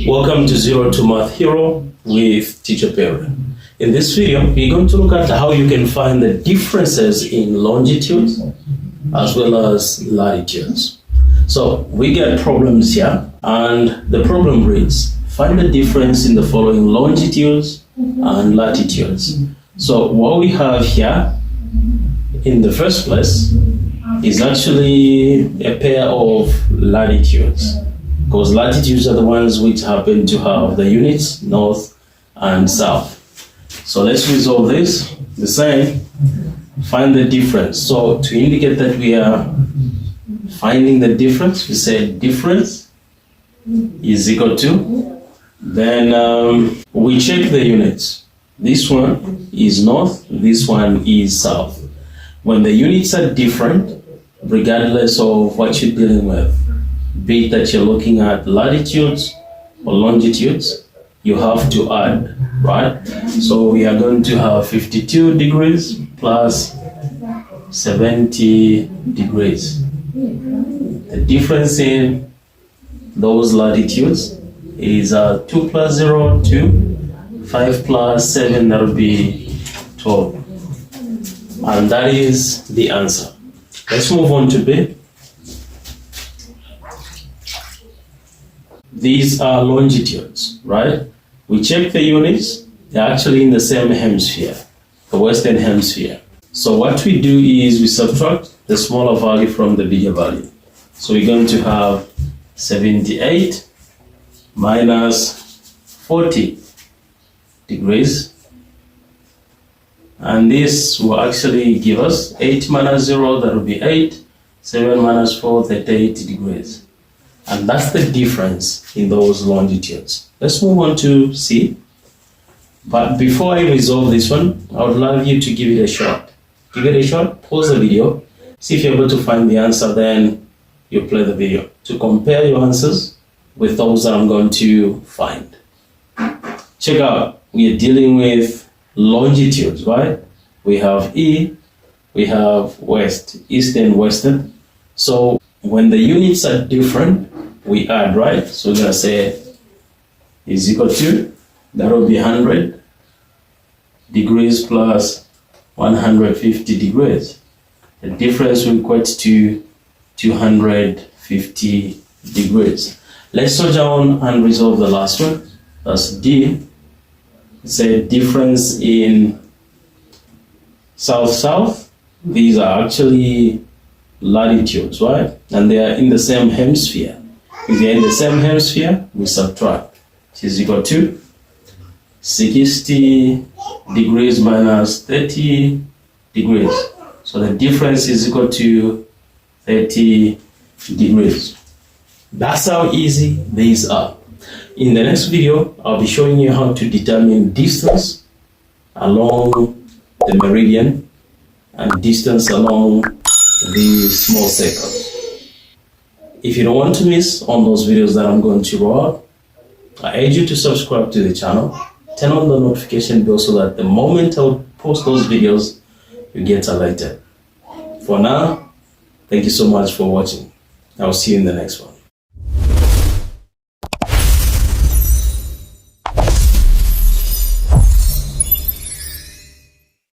Welcome to Zero to Math Hero with Teacher Perry. In this video, we're going to look at how you can find the differences in longitudes as well as latitudes. So we get problems here, and the problem reads, find the difference in the following longitudes and latitudes. So what we have here in the first place is actually a pair of latitudes, because latitudes are the ones which happen to have the units north and south. So let's resolve this. The same, find the difference. So to indicate that we are finding the difference, we say difference is equal to, then we check the units. This one is north, this one is south. When the units are different, regardless of what you're dealing with, be it that you're looking at latitudes or longitudes, you have to add, right? So we are going to have 52 degrees plus 70 degrees. The difference in those latitudes is 2 plus 0, 2, 5 plus 7, that would be 12. And that is the answer. Let's move on to B. These are longitudes, right? We check the units, they're actually in the same hemisphere, the western hemisphere. So what we do is we subtract the smaller value from the bigger value. So we're going to have 78 minus 40 degrees. And this will actually give us 8 minus 0, that will be 8, 7 minus 4, 38 degrees. And that's the difference in those longitudes. Let's move on to C. But before I resolve this one, I would love you to give it a shot. Give it a shot, pause the video, see if you're able to find the answer, then you play the video to compare your answers with those that I'm going to find. Check out, we are dealing with longitudes, right? We have E, we have west, east and western. So when the units are different, we add, right? So we're gonna say is equal to, that will be 100 degrees plus 150 degrees. The difference will equate to 250 degrees. Let's slow down and resolve the last one. That's D. It's a difference in south-south. These are actually latitudes, right? And they are in the same hemisphere. If they are in the same hemisphere, we subtract. Which is equal to 60 degrees minus 30 degrees. So the difference is equal to 30 degrees. That's how easy these are. In the next video, I'll be showing you how to determine distance along the meridian and distance along the small circle. If you don't want to miss on those videos that I'm going to roll out, I urge you to subscribe to the channel, turn on the notification bell so that the moment I post those videos, you get alerted. For now, thank you so much for watching. I'll see you in the next one.